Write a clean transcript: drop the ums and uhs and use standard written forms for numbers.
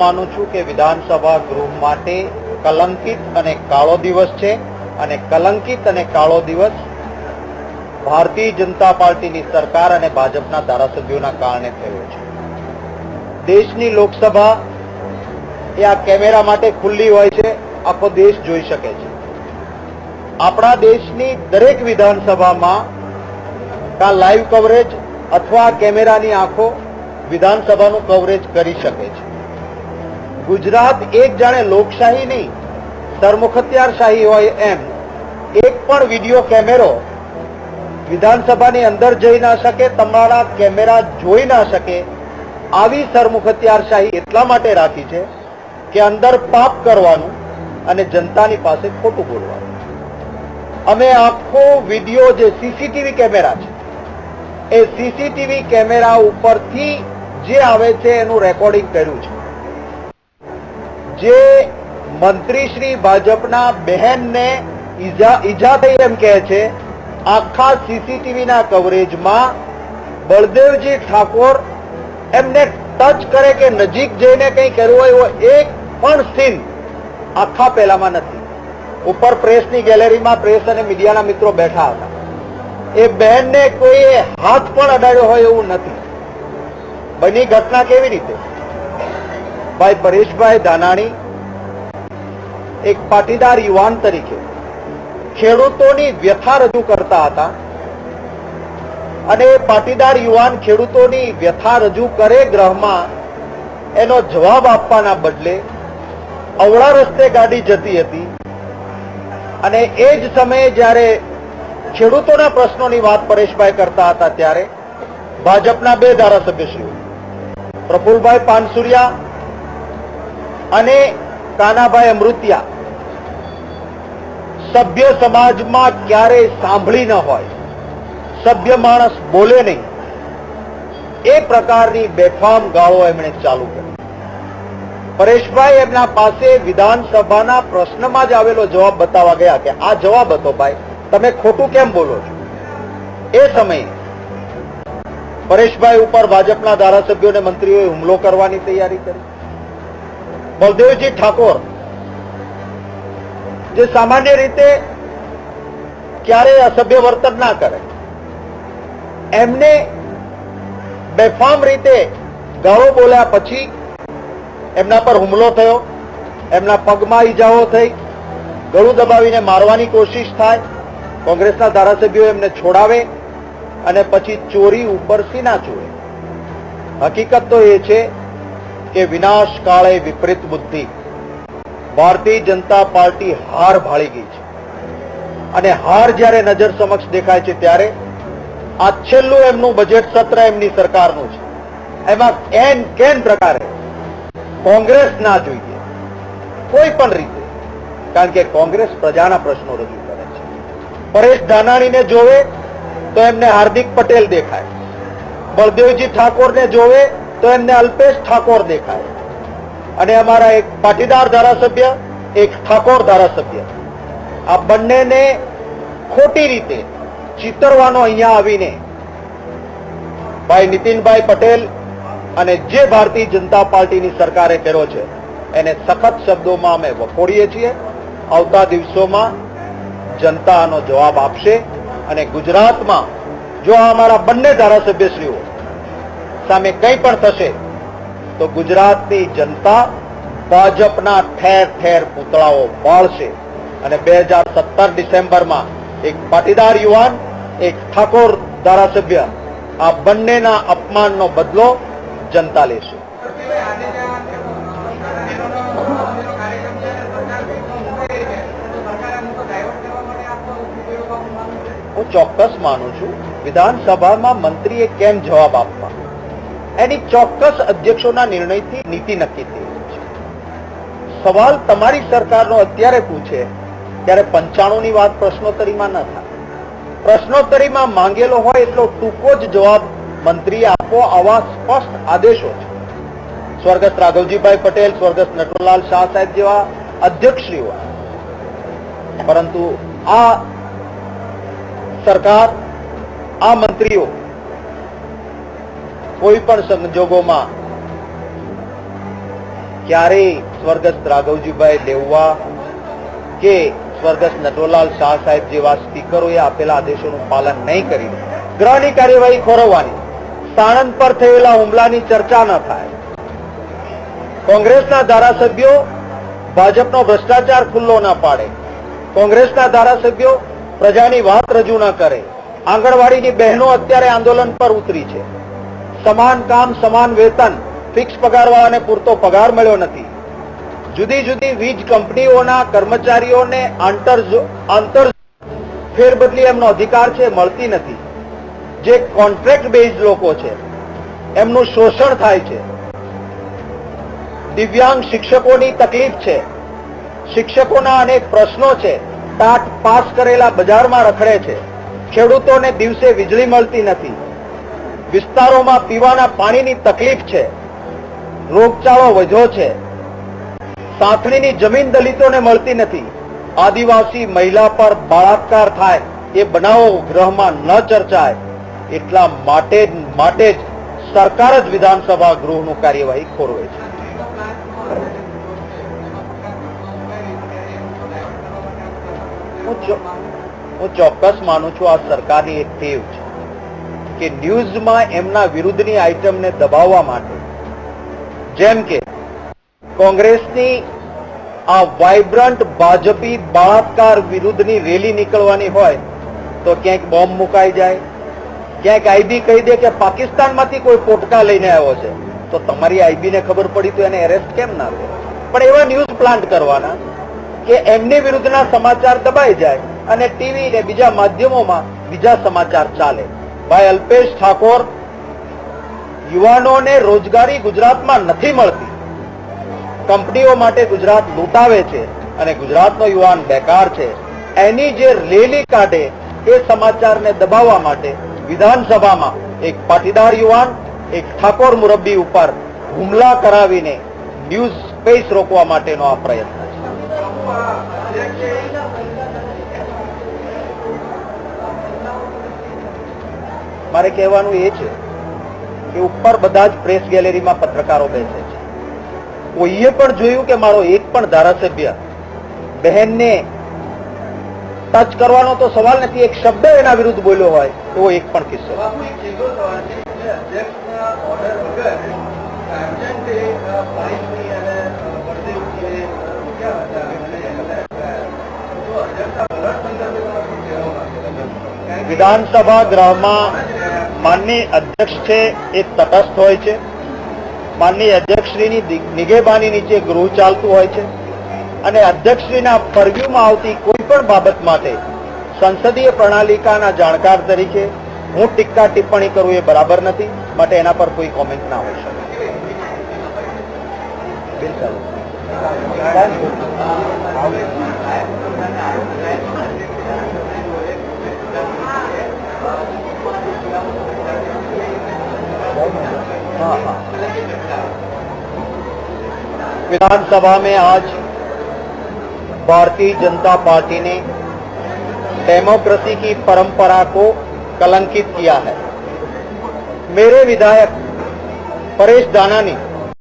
માનું છું કે વિધાનસભા ગૃહ માટે કલંકિત અને કાળો દિવસ છે અને કલંકિત અને કાળો દિવસ ભારતીય જનતા પાર્ટીની સરકાર અને ભાજપના ધારાસભ્યોના કારણે થયો છે। દેશની લોકસભા એ આ કેમેરા માટે ખુલ્લી હોય છે, આખો દેશ જોઈ શકે છે। આપણા દેશની દરેક વિધાનસભામાં કા લાઈવ કવરેજ અથવા કેમેરાની આંખો વિધાનસભાનું કવરેજ કરી શકે છે। ગુજરાત એક જાણે લોકશાહી નહીં સરમુખત્યારશાહી હોય એમ એક પણ વિડીયો કેમેરો વિધાનસભાની અંદર જઈ ના શકે, તમારા કેમેરા જોઈ ના શકે, આવી સરમુખત્યારશાહી એટલા માટે રાખી છે કે અંદર પાપ કરવાનું અને જનતાની પાસે ખોટું બોલવાનું। અમે આખો વિડીયો જે સીસીટીવી કેમેરા છે એ સીસીટીવી કેમેરા ઉપરથી જે આવે છે એનું રેકોર્ડિંગ કર્યું છે। જે મંત્રી શ્રી ભાજપના બહેનને ઈજા થઈ એમ કહે છે, આખા સીસીટીવીના કવરેજમાં બળદેવજી ઠાકોર એમને ટચ કરે કે નજીક જઈને કંઈ કર્યું હોય એવો એક પણ સીન આખા પહેલામાં નથી। ઉપર પ્રેસની ગેલેરીમાં પ્રેસ અને મીડિયાના મિત્રો બેઠા હતા, એ બહેનને કોઈએ હાથ પણ અડાડ્યો હોય એવું નથી। બની ઘટના કેવી રીતે? ભાઈ પરેશભાઈ ધાનાણી એક પાટીદાર યુવાન તરીકે ખેડૂતોની વ્યથા રજૂ કરતા હતા અને પાટીદાર યુવાન ખેડૂતોની વ્યથા રજૂ કરે ગૃહમાં, એનો જવાબ આપવાના બદલે અવળા રસ્તે ગાડી જતી હતી અને એ જ સમયે જ્યારે ખેડૂતોના પ્રશ્નોની વાત પરેશભાઈ કરતા હતા ત્યારે ભાજપના બે ધારાસભ્યશ્રીઓ પ્રફુલભાઈ પાનસુરિયા અને કાનાભાઈ અમૃતિયા સભ્ય સમાજમાં ક્યારેય સાંભળી ન હોય, સભ્ય માણસ બોલે નહીં એ પ્રકારની બેફામ ગાળો એમણે ચાલુ કરી। પરેશભાઈ એમના પાસે વિધાનસભાના પ્રશ્નમાં જ આવેલો જવાબ બતાવવા ગયા કે આ જવાબ હતો ભાઈ, તમે ખોટું કેમ બોલો છો? એ સમયે પરેશભાઈ ઉપર ભાજપના ધારાસભ્યો અને મંત્રીઓએ હુમલો કરવાની તૈયારી કરી। બળદેવજી ઠાકોર જે સામાન્ય રીતે ક્યારેય અસભ્ય વર્તન ના કરે, એમને બેફામ રીતે ગાળો બોલ્યા પછી એમના પર હુમલો થયો, એમના પગમાં ઈજાઓ થઈ, ગળું દબાવીને મારવાની કોશિશ થાય, કોંગ્રેસના ધારાસભ્યો એમને છોડાવે અને પછી ચોરી ઉપર સીના ચોરે। હકીકત તો એ છે કે વિનાશ કાળે વિપરીત બુદ્ધિ, ભારતીય જનતા પાર્ટી હાર ભાળી ગઈ છે અને હાર જ્યારે નજર સમક્ષ દેખાય છે ત્યારે આ છેલ્લું એમનું બજેટ સત્ર એમની સરકારનું છે, એમાં કેન પ્રકારે કોંગ્રેસ ના જોઈએ કોઈ પણ રીતે, કારણ કે કોંગ્રેસ પ્રજાના પ્રશ્નો રજૂ કરે છે। પરેશ ધાનાણીને જોવે તો એમને હાર્દિક પટેલ દેખાય, બળદેવજી ઠાકોરને જોવે તો એમને અલ્પેશ ઠાકોર દેખાય અને અમારા એક પાટીદાર ધારાસભ્ય, એક ઠાકોર ધારાસભ્ય, આ બંનેને ખોટી રીતે ચિતરવાનો અહીંયા આવીને ભાઈ નીતિનભાઈ પટેલ અને જે ભારતીય જનતા પાર્ટીની સરકારે કર્યો છે એને સખત શબ્દોમાં અમે વખોડીએ છીએ। આવતા દિવસોમાં જનતા આનો જવાબ આપશે અને ગુજરાતમાં જો અમારા બંને ધારાસભ્યશ્રીઓ સામે કંઈ પણ થશે તો ગુજરાતની જનતા ભાજપના ઠેર ઠેર પૂતળાઓ બાળશે અને 2017 ડિસેમ્બરમાં એક પાટીદાર યુવાન, એક ઠાકોર ધારાસભ્ય, આ બંનેના અપમાનનો બદલો જનતા લેશે। હું ચોક્કસ માનું છું વિધાનસભામાં મંત્રીએ કેમ જવાબ આપવા એની ચોક્કસ અધ્યક્ષોના નિર્ણયથી નીતિ નક્કી થઈ છે। સવાલ તમારી સરકારનો અત્યારે પૂછે ત્યારે 95ની વાત પ્રશ્નોત્તરીમાં ન થાય, પ્રશ્નોત્તરીમાં માંગેલો હોય એટલો ટૂંકો જ જવાબ મંત્રીએ આપવો, આવા સ્પષ્ટ આદેશો છે। સ્વર્ગસ્થ રાઘવજીભાઈ પટેલ, સ્વર્ગસ્થ નટવરલાલ શાહ સાહેબ જેવા અધ્યક્ષશ્રીઓ, પરંતુ આ સરકાર, આ મંત્રીઓ કોઈ પણ સંજોગોમાં ક્યારેય સ્વર્ગસ્થ રાઘવજીભાઈ દેવવા કે સ્વર્ગસ્થ નટવરલાલ શાહ સાહેબ જેવા સ્પીકરોએ આપેલા આદેશોનું પાલન નહીં કરી ગૃહની કાર્યવાહી ખોરવવાની, સાણંદ પર થયેલા હુમલાની ચર્ચા ન થાય, કોંગ્રેસના ધારાસભ્યો ભાજપનો ભ્રષ્ટાચાર ખુલ્લો ન પાડે, કોંગ્રેસના ધારાસભ્યો પ્રજાની વાત રજૂ ન કરે, આંગણવાડીની બહેનો અત્યારે આંદોલન પર ઉતરી છે, સમાન કામ સમાન વેતન, ફિક્સ પગારવાળાને પૂરતો પગાર મળ્યો નથી, જુદી જુદી વીજ કંપનીઓના કર્મચારીઓને આંતર ફેરબદલી એમનો અધિકાર છે મળતી નથી, જે કોન્ટ્રાક્ટ બેઝડ લોકો છે એમનું શોષણ થાય છે, દિવ્યાંગ શિક્ષકોની તકલીફ છે, શિક્ષકોના અનેક પ્રશ્નો છે, ટાટ પાસ કરેલા બજારમાં રખડે છે, ખેડૂતોને દિવસે વીજળી મળતી નથી, વિસ્તારોમાં પીવાના પાણીની તકલીફ છે, રોગચાળો વધ્યો છે, સાંથણીની જમીન દલિતોને મળતી નથી, આદિવાસી મહિલા પર બળાત્કાર થાય એ બનાવો ગૃહમાં ન ચર્ચાય, એટલા માટે જ સરકાર જ વિધાનસભા ગૃહનું કાર્યવાહી ખોરવે છે. હું ચોક્કસ માનું છું આ સરકારની એક ટેવ છે કે ન્યૂઝમાં એમના વિરુદ્ધની આઇટમને દબાવવા માટે, જેમ કે કોંગ્રેસની આ વાઇબ્રન્ટ ભાજપી બળાત્કાર વિરુદ્ધની રેલી નીકળવાની હોય તો ક્યાંક બોમ્બ મુકાઈ જાય, ક્યાંક આઈબી કહી દે કે પાકિસ્તાનમાંથી કોઈ પોટકા લઈને આવ્યો છે, તો તમારી આઈબીને ખબર પડી તો એને એરેસ્ટ કેમ ના કરે? પણ એવા ન્યૂઝ પ્લાન્ટ કરવાના કે એમની વિરુદ્ધના સમાચાર દબાઈ જાય અને ટીવી ને બીજા માધ્યમોમાં બીજા સમાચાર ચાલે. ભાઈ અલ્પેશ ઠાકોર, યુવાનોને રોજગારી ગુજરાતમાં નથી મળતી, કંપનીઓ માટે ગુજરાત લૂંટાવે છે અને ગુજરાતનો યુવાન બેકાર છે, એની જે રેલી કાઢે એ સમાચારને દબાવવા માટે વિધાનસભામાં એક પાટીદાર યુવાન, એક ઠાકોર મુરબ્બી ઉપર હુમલા કરાવીને ન્યૂઝ સ્પેસ રોકવા માટેનો આ પ્રયત્ન છે. મારે કહેવાનું એ છે કે ઉપર બધા જ પ્રેસ ગેલેરીમાં પત્રકારો બેસે છે, કોઈએ પણ જોયું કે મારો એક પણ ધારાસભ્ય બહેનને ટચ કરવાનો તો સવાલ નથી, એક શબ્દ એના વિરુદ્ધ બોલ્યો હોય એવો એક પણ કિસ્સો. વિધાનસભા ગૃહમાં માનનીય અધ્યક્ષ છે એ તટસ્થ હોય છે, માનનીય અધ્યક્ષશ્રીની નિગેબાની નીચે ગૃહ ચાલતું હોય છે અને અધ્યક્ષશ્રીના પરવ્યુમાં આવતી કોઈ પણ બાબત માટે સંસદીય પ્રણાલિકાના જાણકાર તરીકે હું ટીકા ટિપ્પણી કરું એ બરાબર નથી, માટે એના પર કોઈ કોમેન્ટ ના હોઈ શકે. विधानसभा में आज भारतीय जनता पार्टी ने डेमोक्रेसी की परंपरा को कलंकित किया है. मेरे विधायक परेश दानानी